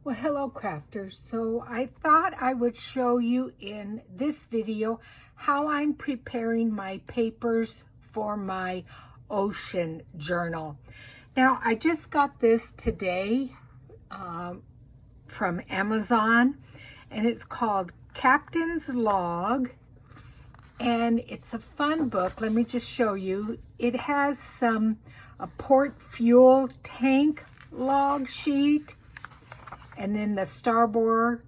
Well, hello crafters. So I thought I would show you in this video how I'm preparing my papers for my ocean journal. Now, I just got this today from Amazon, and it's called Captain's Log, and it's a fun book. Let me just show you. It has a port fuel tank log sheet, and then the starboard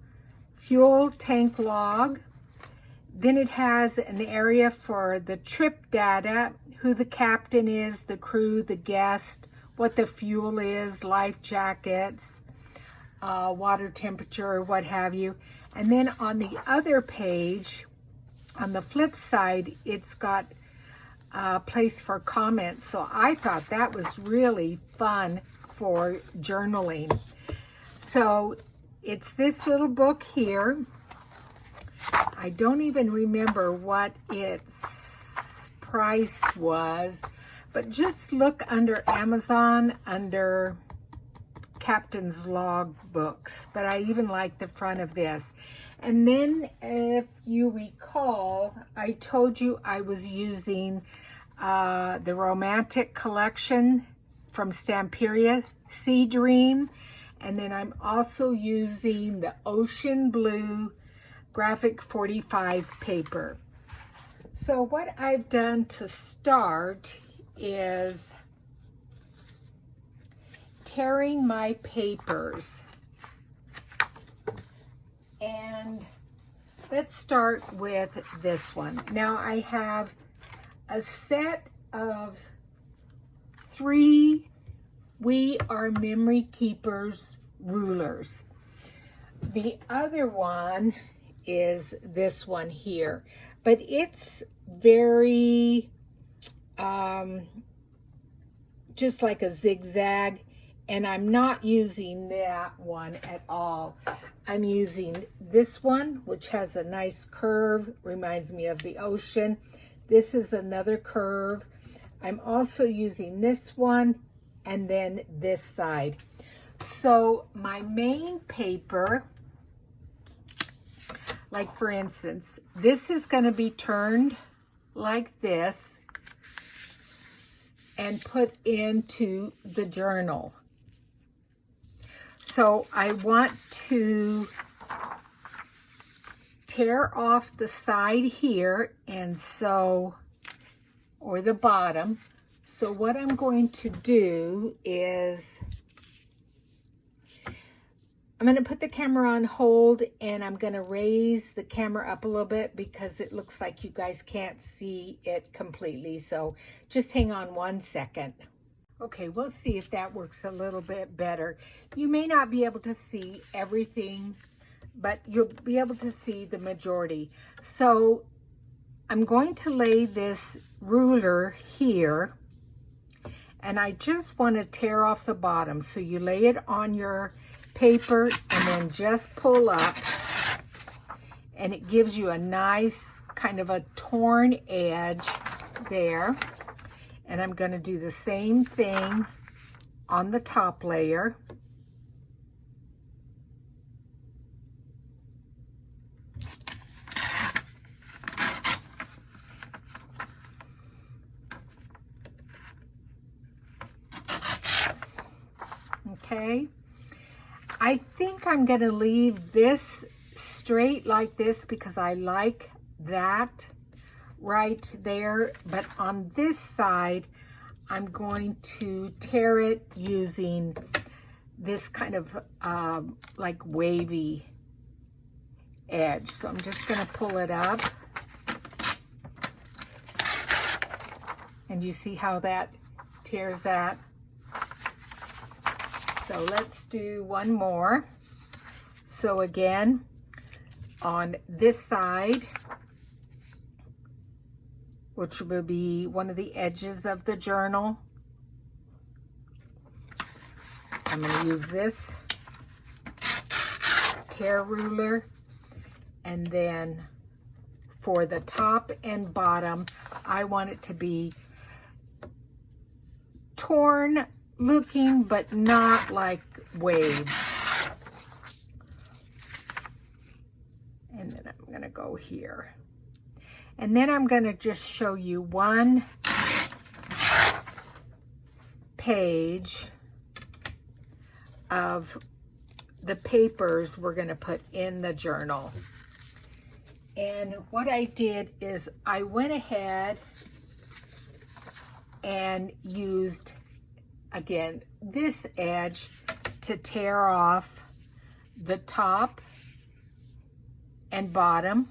fuel tank log. Then it has an area for the trip data, who the captain is, the crew, the guest, what the fuel is, life jackets, water temperature, what have you. And then on the other page, on the flip side, it's got a place for comments. So I thought that was really fun for journaling. So it's this little book here. I don't even remember what its price was, but just look under Amazon under Captain's Log books. But I even like the front of this. And then if you recall, I told you I was using the Romantic Collection from Stamperia, Sea Dream. And then I'm also using the Ocean Blue Graphic 45 paper. So what I've done to start is tearing my papers. And let's start with this one. Now I have a set of 3 We Are Memory Keepers rulers. The other one is this one here, but it's very just like a zigzag, and I'm not using that one at all. I'm using this one, which has a nice curve, reminds me of the ocean. This is another curve. I'm also using this one, and then this side. So my main paper, like for instance, this is going to be turned like this and put into the journal. So I want to tear off the side here, and so, or the bottom. So what I'm going to do is I'm going to put the camera on hold, and I'm going to raise the camera up a little bit because it looks like you guys can't see it completely. So just hang on 1 second. Okay, we'll see if that works a little bit better. You may not be able to see everything, but you'll be able to see the majority. So I'm going to lay this ruler here, and I just want to tear off the bottom. So you lay it on your paper and then just pull up, and it gives you a nice kind of a torn edge there. And I'm going to do the same thing on the top layer. Okay. I think I'm going to leave this straight like this because I like that right there. But on this side, I'm going to tear it using this kind of like wavy edge. So I'm just going to pull it up. And you see how that tears that? So let's do one more. So again, on this side, which will be one of the edges of the journal, I'm going to use this tear ruler, and then for the top and bottom, I want it to be torn looking, but not like waves. go here. And then I'm going to just show you one page of the papers we're going to put in the journal. And what I did is I went ahead and used, again, this edge to tear off the top and bottom.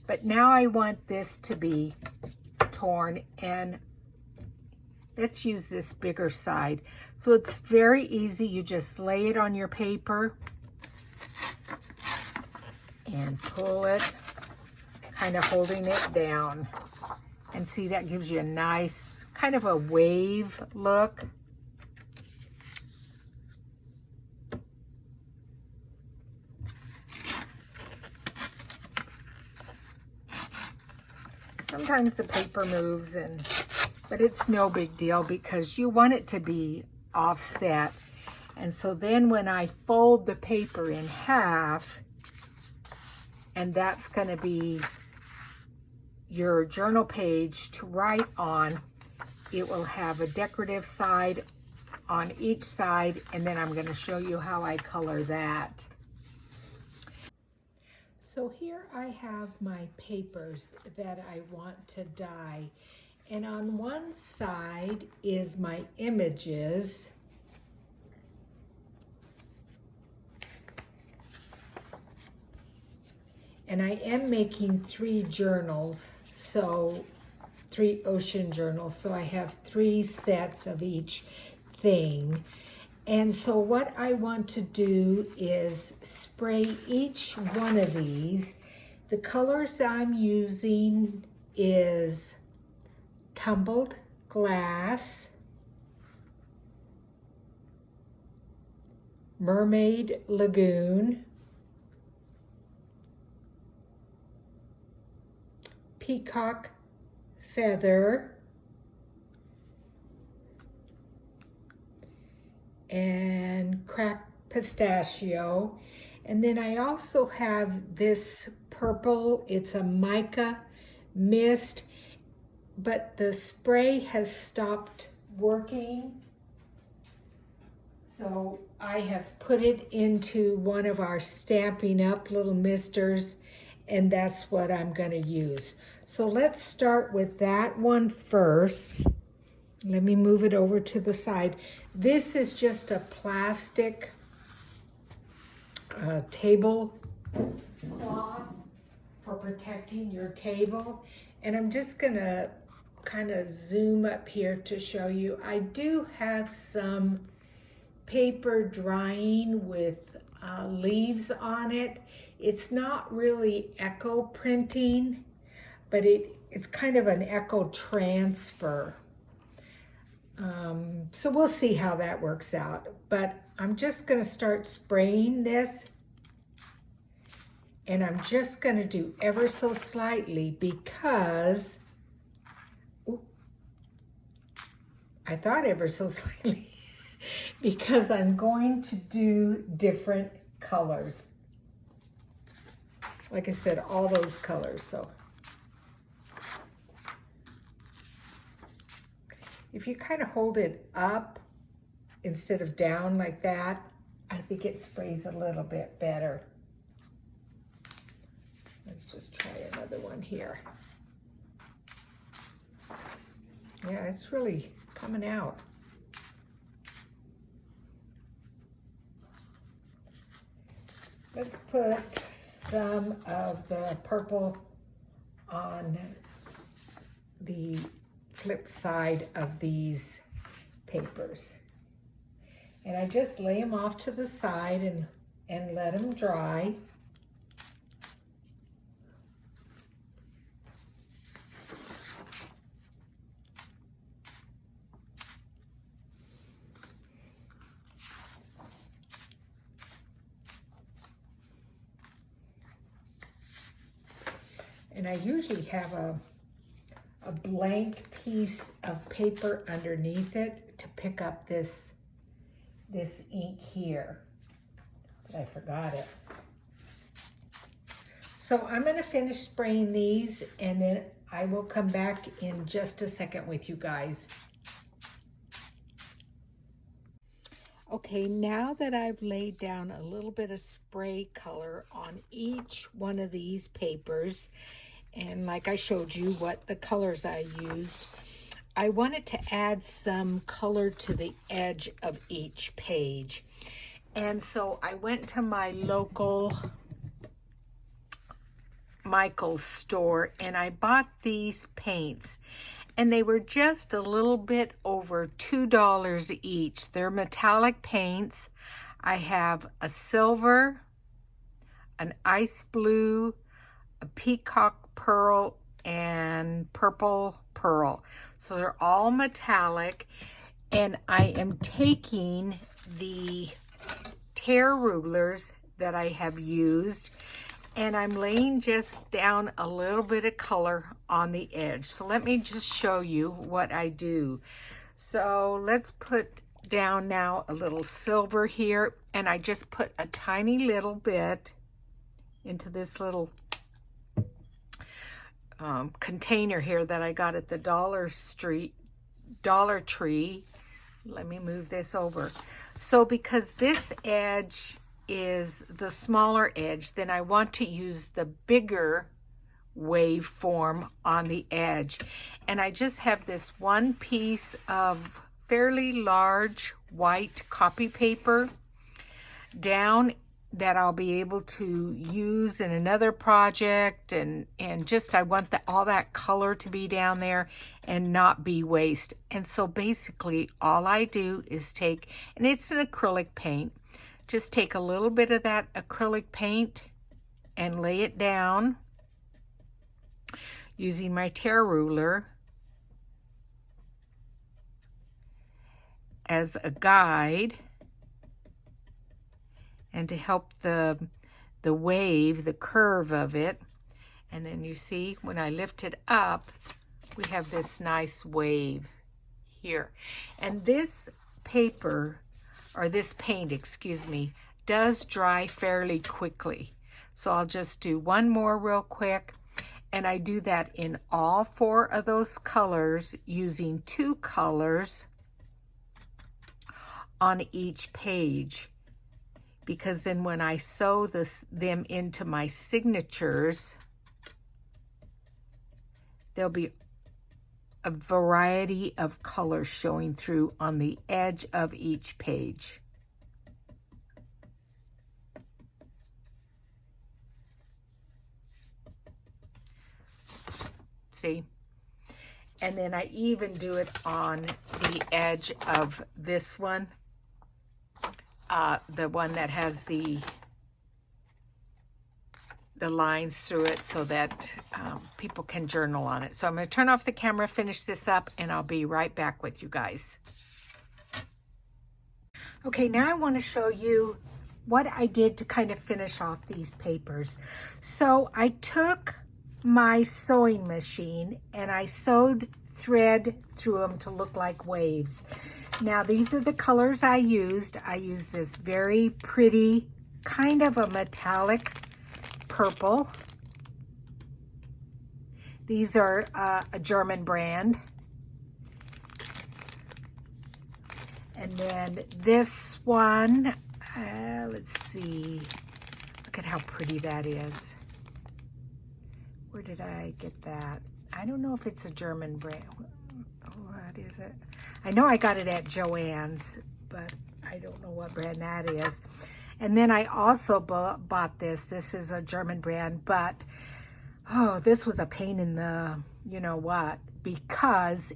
But now I want this to be torn, and let's use this bigger side. So it's very easy. You just lay it on your paper and pull it, kind of holding it down. And see, that gives you a nice kind of a wave look. Sometimes the paper moves, but it's no big deal because you want it to be offset. And so then when I fold the paper in half, and that's going to be your journal page to write on, it will have a decorative side on each side, and then I'm going to show you how I color that. So here I have my papers that I want to dye, and on one side is my images, and I am making 3 journals, so 3 ocean journals, so I have 3 sets of each thing. And so what I want to do is spray each one of these. The colors I'm using is Tumbled Glass, Mermaid Lagoon, Peacock Feather, and Cracked Pistachio. And then I also have this purple. It's a mica mist, but the spray has stopped working. So I have put it into one of our Stampin' Up! Little misters, and that's what I'm going to use. So let's start with that one first. Let me move it over to the side. This is just a plastic table cloth for protecting your table. And I'm just going to kind of zoom up here to show you. I do have some paper drying with leaves on it. It's not really echo printing, but it's kind of an echo transfer. So we'll see how that works out. But I'm just going to start spraying this. And I'm just going to do ever so slightly because, I thought ever so slightly, because I'm going to do different colors. Like I said, all those colors. So if you kind of hold it up instead of down like that, I think it sprays a little bit better. Let's just try another one here. Yeah, it's really coming out. Let's put some of the purple on the flip side of these papers. And I just lay them off to the side and let them dry. And I usually have a blank piece of paper underneath it to pick up this ink here, but I forgot it. So I'm going to finish spraying these, and then I will come back in just a second with you guys. Okay, now that I've laid down a little bit of spray color on each one of these papers, and like I showed you what the colors I used, I wanted to add some color to the edge of each page. And so I went to my local Michael's store and I bought these paints, and they were just a little bit over $2 each. They're metallic paints. I have a silver, an ice blue, a peacock pearl, and purple pearl. So they're all metallic, and I am taking the tear rulers that I have used, and I'm laying just down a little bit of color on the edge. So let me just show you what I do. So let's put down now a little silver here, and I just put a tiny little bit into this little container here that I got at the Dollar Tree. Let me move this over. So because this edge is the smaller edge, then I want to use the bigger wave form on the edge. And I just have this one piece of fairly large white copy paper down that I'll be able to use in another project, and just I want all that color to be down there and not be waste. And so basically all I do is take, and it's an acrylic paint, just take a little bit of that acrylic paint and lay it down using my tear ruler as a guide, and to help the wave, the curve of it. And then you see when I lift it up, we have this nice wave here. And this paper, or this paint, excuse me, does dry fairly quickly. So I'll just do one more real quick, and I do that in all 4 of those colors using 2 colors on each page, because then when I sew them into my signatures, there'll be a variety of colors showing through on the edge of each page. See? And then I even do it on the edge of this one, the one that has the lines through it, so that people can journal on it. So I'm going to turn off the camera, finish this up, and I'll be right back with you guys. Okay, now I want to show you what I did to kind of finish off these papers. So I took my sewing machine and I sewed thread through them to look like waves. Now these are the colors I used. I used this very pretty, kind of a metallic purple. These are a German brand. And then this one, let's see, look at how pretty that is. Where did I get that? I don't know if it's a German brand. What is it? I know I got it at Joann's, but I don't know what brand that is. And then I also bought this. This is a German brand, but oh, this was a pain in the, you know what, because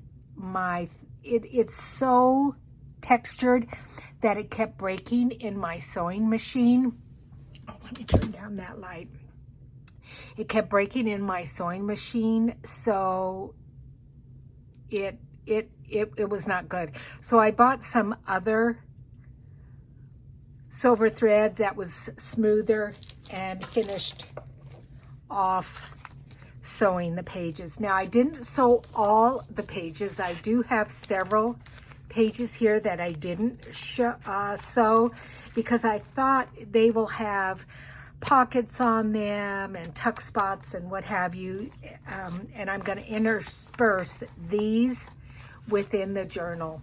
it's so textured that it kept breaking in my sewing machine. Oh, let me turn down that light. It kept breaking in my sewing machine, so it was not good. So I bought some other silver thread that was smoother and finished off sewing the pages. Now I didn't sew all the pages. I do have several pages here that I didn't sew because I thought they will have pockets on them and tuck spots and what have you. And I'm going to intersperse these within the journal.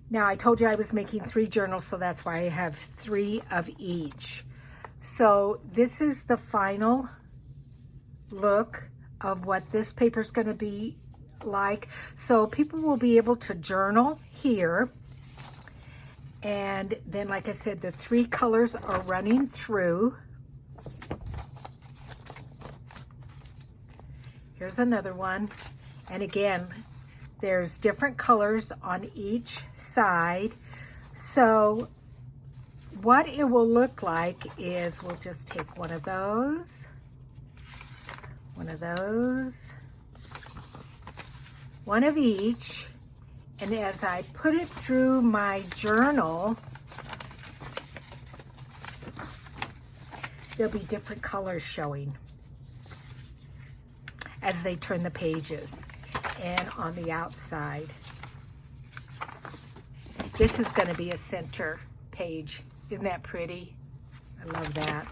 Now, I told you I was making 3 journals, so that's why I have 3 of each. So this is the final look of what this paper is going to be like. So people will be able to journal here. And then, like I said, the 3 colors are running through. Here's another one. And again, there's different colors on each side. So what it will look like is we'll just take one of those, one of each, and as I put it through my journal, there'll be different colors showing as they turn the pages. And on the outside, this is going to be a center page. Isn't that pretty? I love that.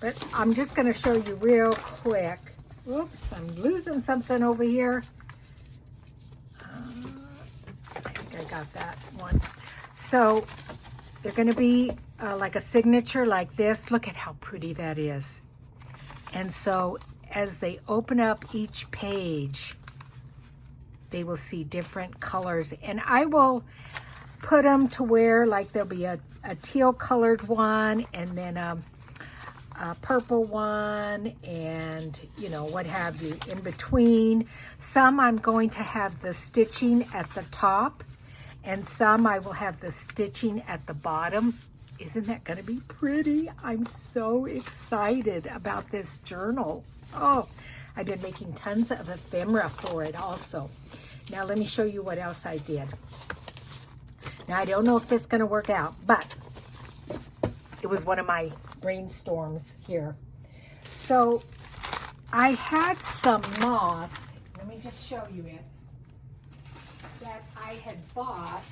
But I'm just going to show you real quick. Oops, I'm losing something over here. I think I got that one. So they're going to be like a signature like this. Look at how pretty that is. And so as they open up each page, they will see different colors. And I will put them to where like there'll be a teal colored one, and then a purple one, and you know, what have you in between. Some I'm going to have the stitching at the top, and some I will have the stitching at the bottom. Isn't that going to be pretty? I'm so excited about this journal. Oh, I've been making tons of ephemera for it also. Now let me show you what else I did. Now I don't know if this is going to work out, but it was one of my brainstorms here. So I had some moss. Let me just show you it. That I had bought.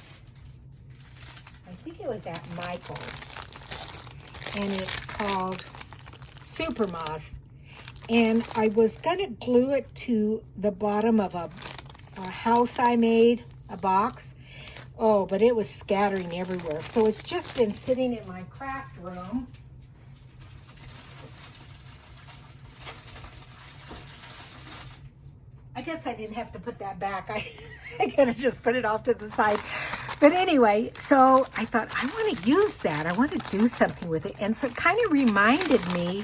I think it was at Michael's. And it's called Super Moss. And I was going to glue it to the bottom of a house I made, a box. Oh, but it was scattering everywhere. So it's just been sitting in my craft room. I guess I didn't have to put that back. I could have just put it off to the side. But anyway, so I thought, I want to use that. I want to do something with it. And so it kind of reminded me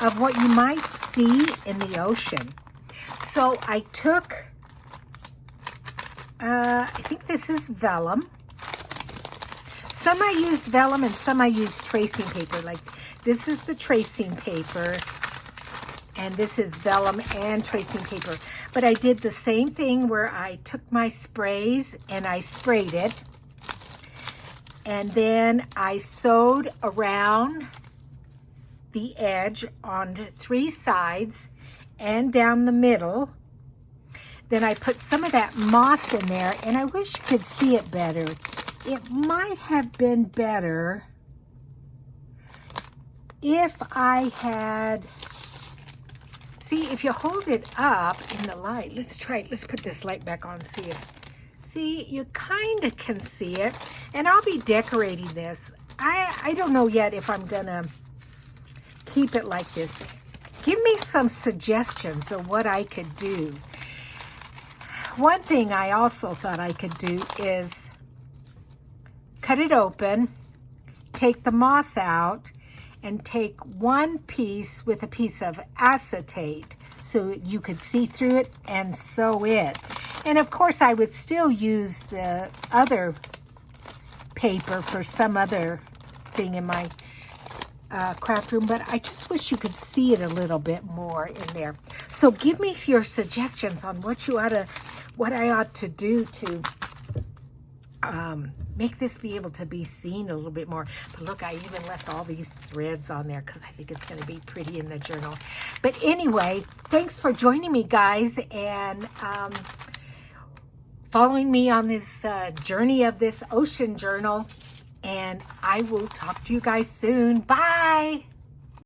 of what you might see in the ocean. So I took, I think this is vellum. Some I used vellum and some I used tracing paper. Like this is the tracing paper, and this is vellum and tracing paper. But I did the same thing where I took my sprays and I sprayed it. And then I sewed around the edge on 3 sides and down the middle. Then I put some of that moss in there, and I wish you could see it better. It might have been better if I had, see, if you hold it up in the light, let's try it. Let's put this light back on, see it. See, you kind of can see it. And I'll be decorating this. I don't know yet if I'm gonna keep it like this. Give me some suggestions of what I could do. One thing I also thought I could do is cut it open, take the moss out, and take one piece with a piece of acetate so you could see through it and sew it. And of course I would still use the other paper for some other thing in my craft room, but I just wish you could see it a little bit more in there. So give me your suggestions on what I ought to do to make this be able to be seen a little bit more. But look, I even left all these threads on there because I think it's going to be pretty in the journal. But anyway, thanks for joining me, guys, and following me on this journey of this ocean journal. And I will talk to you guys soon. Bye.